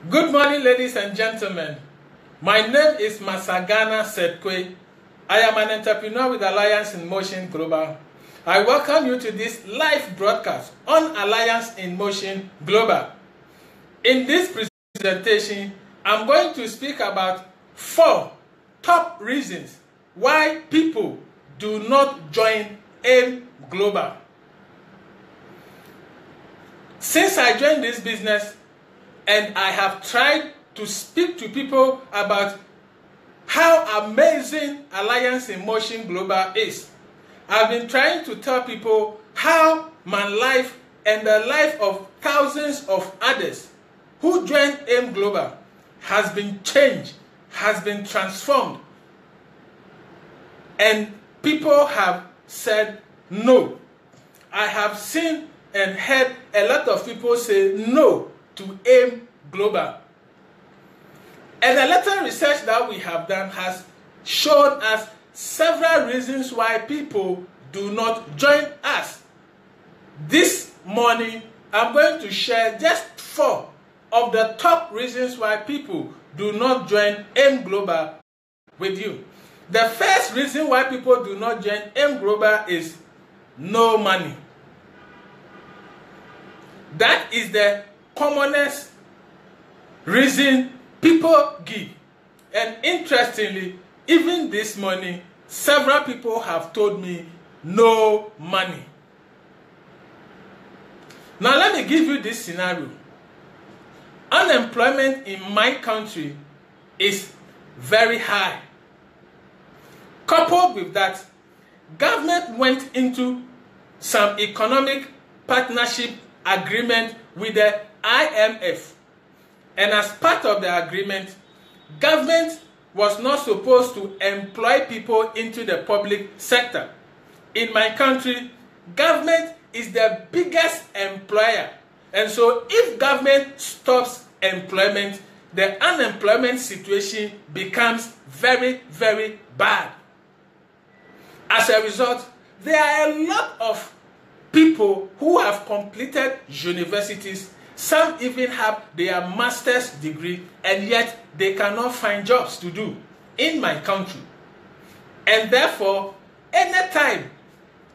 Good morning, ladies and gentlemen. My name is Masagana Sedkwe. I am an entrepreneur with Alliance in Motion Global. I welcome you to this live broadcast on Alliance in Motion Global. In this presentation, I'm going to speak about 4 top reasons why people do not join AIM Global. Since I joined this business, and I have tried to speak to people about how amazing Alliance in Motion Global is. I've been trying to tell people how my life and the life of thousands of others who joined AIM Global has been changed, has been transformed. And people have said no. I have seen and heard a lot of people say no to AIM Global. And the little research that we have done has shown us several reasons why people do not join us. This morning, I'm going to share just 4 of the top reasons why people do not join AIM Global with you. The first reason why people do not join AIM Global is no money. That is the commonest reason people give. And interestingly, even this morning, several people have told me no money. Now let me give you this scenario. Unemployment in my country is very high. Coupled with that, government went into some economic partnership agreement with the IMF. And as part of the agreement, government was not supposed to employ people into the public sector. In my country, government is the biggest employer. And so if government stops employment, the unemployment situation becomes very, very bad. As a result, there are a lot of people who have completed universities. Some even have their master's degree, and yet they cannot find jobs to do in my country. And therefore, anytime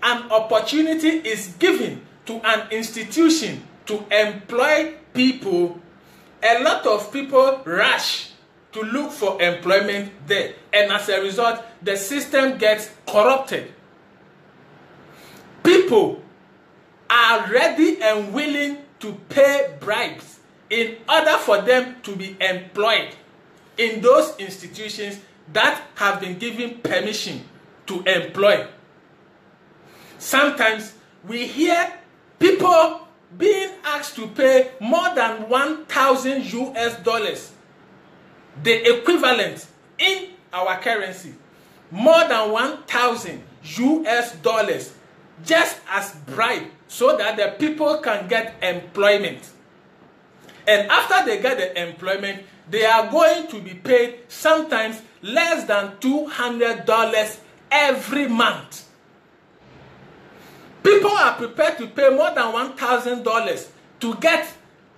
an opportunity is given to an institution to employ people, a lot of people rush to look for employment there. And as a result, the system gets corrupted. People are ready and willing to pay bribes in order for them to be employed in those institutions that have been given permission to employ. Sometimes we hear people being asked to pay more than $1,000, the equivalent in our currency, more than $1,000 just as bribe, so that the people can get employment. And after they get the employment, they are going to be paid sometimes less than $200 every month. People are prepared to pay more than $1,000 to get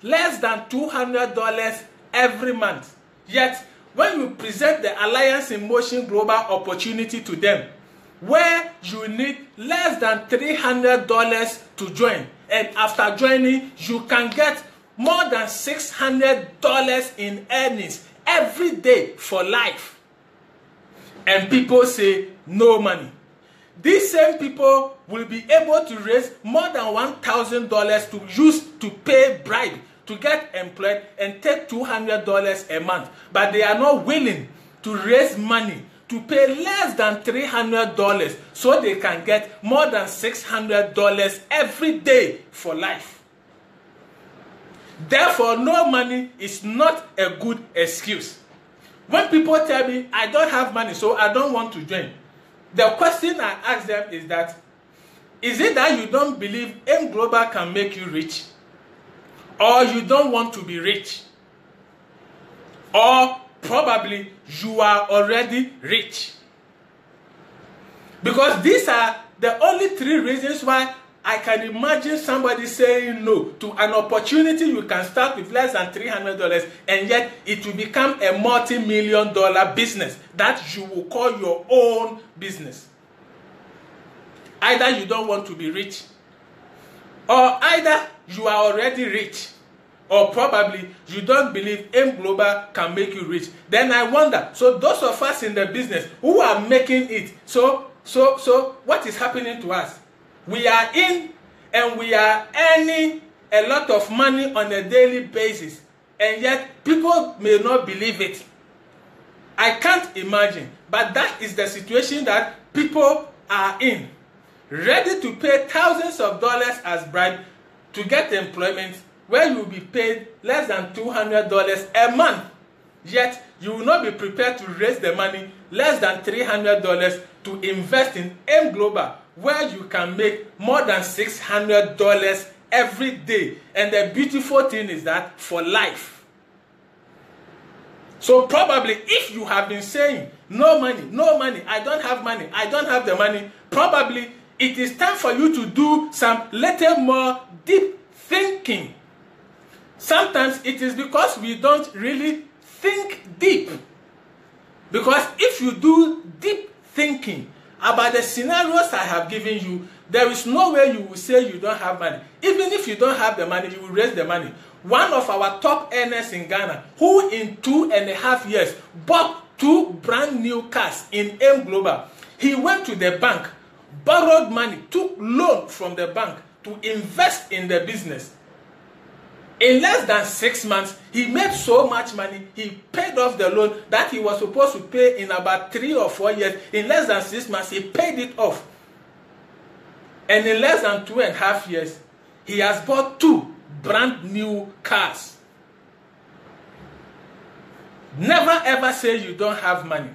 less than $200 every month. Yet, when you present the Alliance in Motion Global opportunity to them, where you need less than $300 to join, and after joining you can get more than $600 in earnings every day for life, and people say no money. These same people will be able to raise more than $1,000 to use to pay bribe to get employed and take $200 a month, but they are not willing to raise money to pay less than $300 so they can get more than $600 every day for life. Therefore, no money is not a good excuse. When people tell me, I don't have money, so I don't want to join, the question I ask them is that, is it that you don't believe AIM Global can make you rich? Or you don't want to be rich? Or probably you are already rich? Because these are the only 3 reasons why I can imagine somebody saying no to an opportunity you can start with less than $300, and yet it will become a multi-million-dollar business that you will call your own business. Either you don't want to be rich, or either you are already rich, or probably you don't believe AIM Global can make you rich. Then I wonder, so those of us in the business who are making it, so what is happening to us? We are in and we are earning a lot of money on a daily basis, and yet people may not believe it. I can't imagine, but that is the situation that people are in, ready to pay thousands of dollars as bribe to get employment where you will be paid less than $200 a month. Yet you will not be prepared to raise the money less than $300 to invest in AIM Global, where you can make more than $600 every day. And the beautiful thing is that for life. So probably if you have been saying, no money, I don't have money, I don't have the money, probably it is time for you to do some little more deep thinking. Sometimes it is because we don't really think deep. Because if you do deep thinking about the scenarios I have given you, there is no way you will say you don't have money. Even if you don't have the money, you will raise the money. One of our top earners in Ghana, who in 2.5 years bought 2 brand new cars in AIM Global, he went to the bank, borrowed money, took loan from the bank to invest in the business. In less than 6 months, he made so much money, he paid off the loan that he was supposed to pay in about 3 or 4 years. In less than 6 months, he paid it off. And in less than 2.5 years, he has bought 2 brand new cars. Never ever say you don't have money.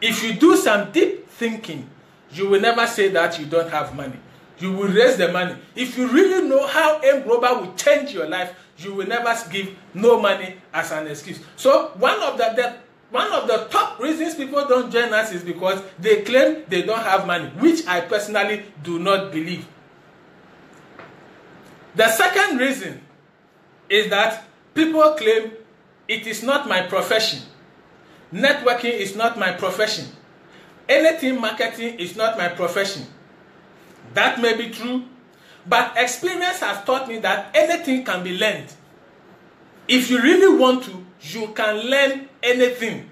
If you do some deep thinking, you will never say that you don't have money. You will raise the money. If you really know how AIM Global will change your life, you will never give no money as an excuse. So one of the top reasons people don't join us is because they claim they don't have money, which I personally do not believe. The second reason is that people claim it is not my profession. Networking is not my profession. Anything marketing is not my profession. That may be true, but experience has taught me that anything can be learned. If you really want to, you can learn anything.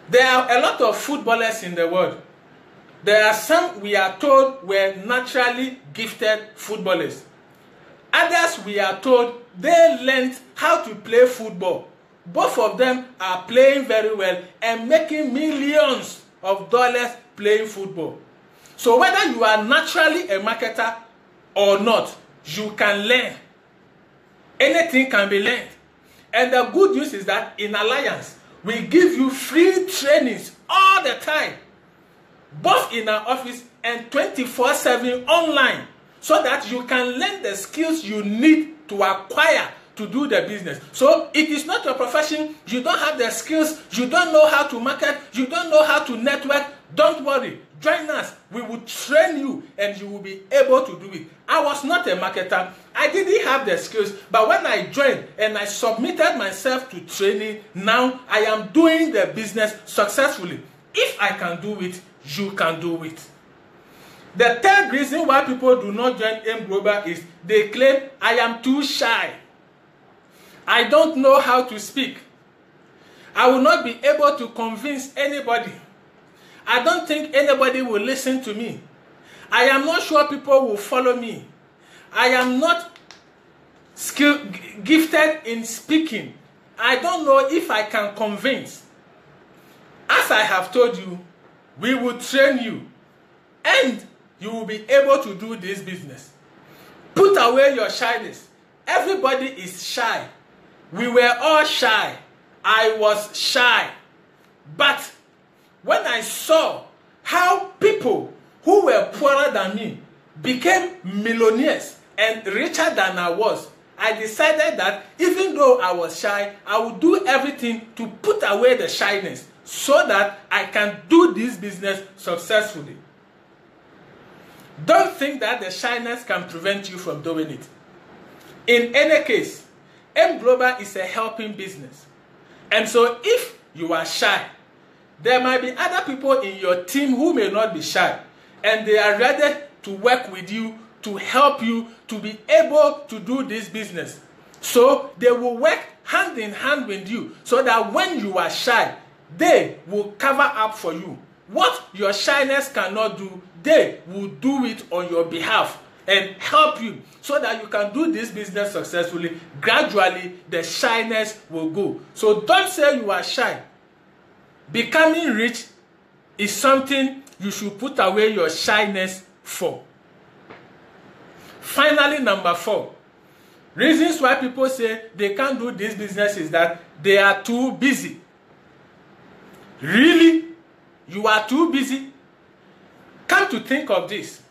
There are a lot of footballers in the world. There are some we are told were naturally gifted footballers. Others we are told they learned how to play football. Both of them are playing very well and making millions of dollars playing football. So whether you are naturally a marketer or not, you can learn. Anything can be learned. And the good news is that in Alliance, we give you free trainings all the time, both in our office and 24/7 online, so that you can learn the skills you need to acquire to do the business. So it is not your profession, you don't have the skills, you don't know how to market, you don't know how to network, don't worry. Join us. We will train you and you will be able to do it. I was not a marketer. I didn't have the skills. But when I joined and I submitted myself to training, now I am doing the business successfully. If I can do it, you can do it. The third reason why people do not join AIM Global is they claim I am too shy. I don't know how to speak. I will not be able to convince anybody. I don't think anybody will listen to me. I am not sure people will follow me. I am not gifted in speaking. I don't know if I can convince. As I have told you, we will train you and you will be able to do this business. Put away your shyness. Everybody is shy. We were all shy. I was shy. But when I saw how people who were poorer than me became millionaires and richer than I was, I decided that even though I was shy, I would do everything to put away the shyness so that I can do this business successfully. Don't think that the shyness can prevent you from doing it. In any case, M Global is a helping business. And so if you are shy, there might be other people in your team who may not be shy, and they are ready to work with you, to help you to be able to do this business. So they will work hand in hand with you, so that when you are shy, they will cover up for you. What your shyness cannot do, they will do it on your behalf and help you so that you can do this business successfully. Gradually, the shyness will go. So don't say you are shy. Becoming rich is something you should put away your shyness for. Finally, number 4. Reasons why people say they can't do this business is that they are too busy. Really? You are too busy? Come to think of this.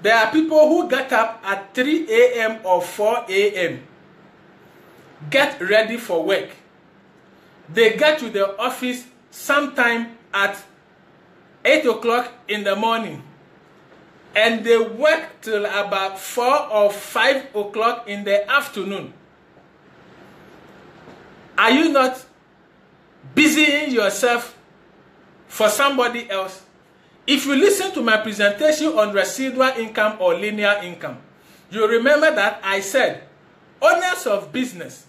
There are people who get up at 3 a.m. or 4 a.m. get ready for work. They get to the office sometime at 8 o'clock in the morning. And they work till about 4 or 5 o'clock in the afternoon. Are you not busying yourself for somebody else? If you listen to my presentation on residual income or linear income, you remember that I said owners of business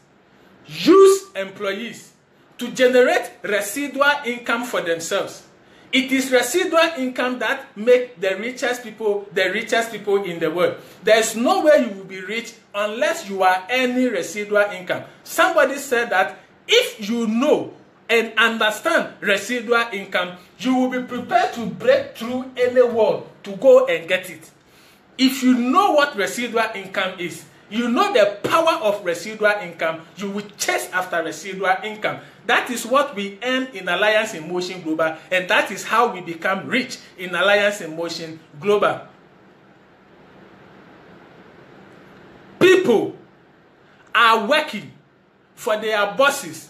use employees to generate residual income for themselves. It is residual income that make the richest people in the world. There is no way you will be rich unless you are earning residual income. Somebody said that if you know and understand residual income, you will be prepared to break through any wall to go and get it. If you know what residual income is, you know the power of residual income, you will chase after residual income. That is what we earn in Alliance in Motion Global, and that is how we become rich in Alliance in Motion Global. People are working for their bosses.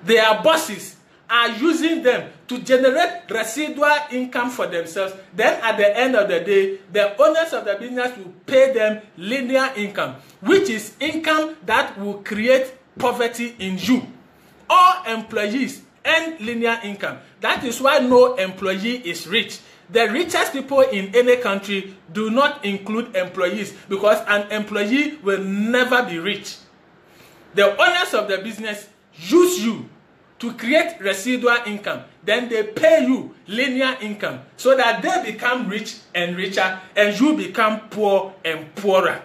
Their bosses are using them to generate residual income for themselves. Then at the end of the day, the owners of the business will pay them linear income, which is income that will create poverty in you. All employees earn linear income. That is why no employee is rich. The richest people in any country do not include employees, because an employee will never be rich. The owners of the business use you to create residual income. Then they pay you linear income so that they become rich and richer and you become poor and poorer.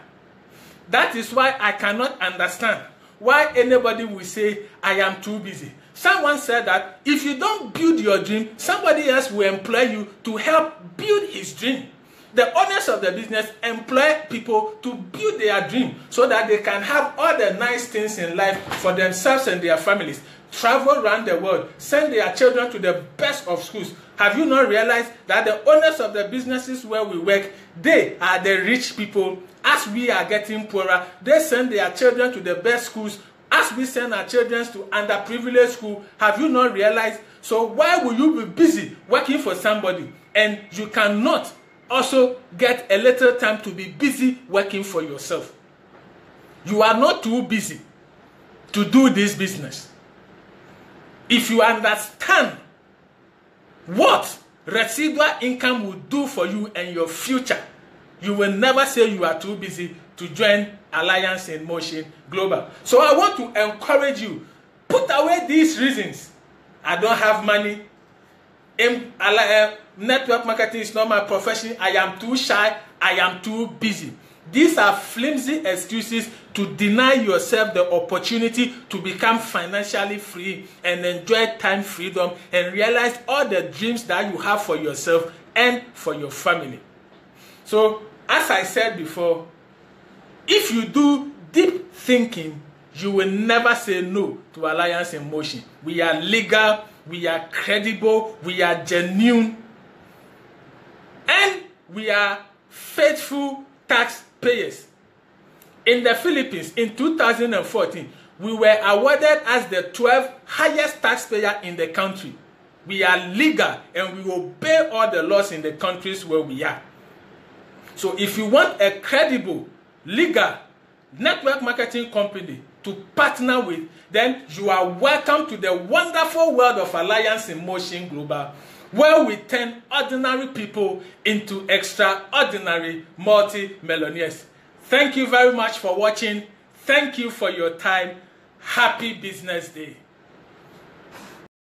That is why I cannot understand why anybody will say, I am too busy. Someone said that if you don't build your dream, somebody else will employ you to help build his dream. The owners of the business employ people to build their dream so that they can have all the nice things in life for themselves and their families. Travel around the world, send their children to the best of schools. Have you not realized that the owners of the businesses where we work, they are the rich people? As we are getting poorer, they send their children to the best schools. As we send our children to underprivileged school, have you not realized? So why will you be busy working for somebody and you cannot also get a little time to be busy working for yourself? You are not too busy to do this business. If you understand what residual income will do for you and your future, you will never say you are too busy to join Alliance in Motion Global. So I want to encourage you, put away these reasons. I don't have money. Network marketing is not my profession. I am too shy. I am too busy. These are flimsy excuses to deny yourself the opportunity to become financially free and enjoy time freedom and realize all the dreams that you have for yourself and for your family. So, as I said before, if you do deep thinking, you will never say no to Alliance in Motion. We are legal, we are credible, we are genuine, and we are faithful taxpayers. In the Philippines, in 2014, we were awarded as the 12th highest taxpayer in the country. We are legal and we obey all the laws in the countries where we are. So if you want a credible, legal network marketing company to partner with, then you are welcome to the wonderful world of Alliance in Motion Global, where we turn ordinary people into extraordinary multi-millionaires. Thank you very much for watching. Thank you for your time. Happy Business Day.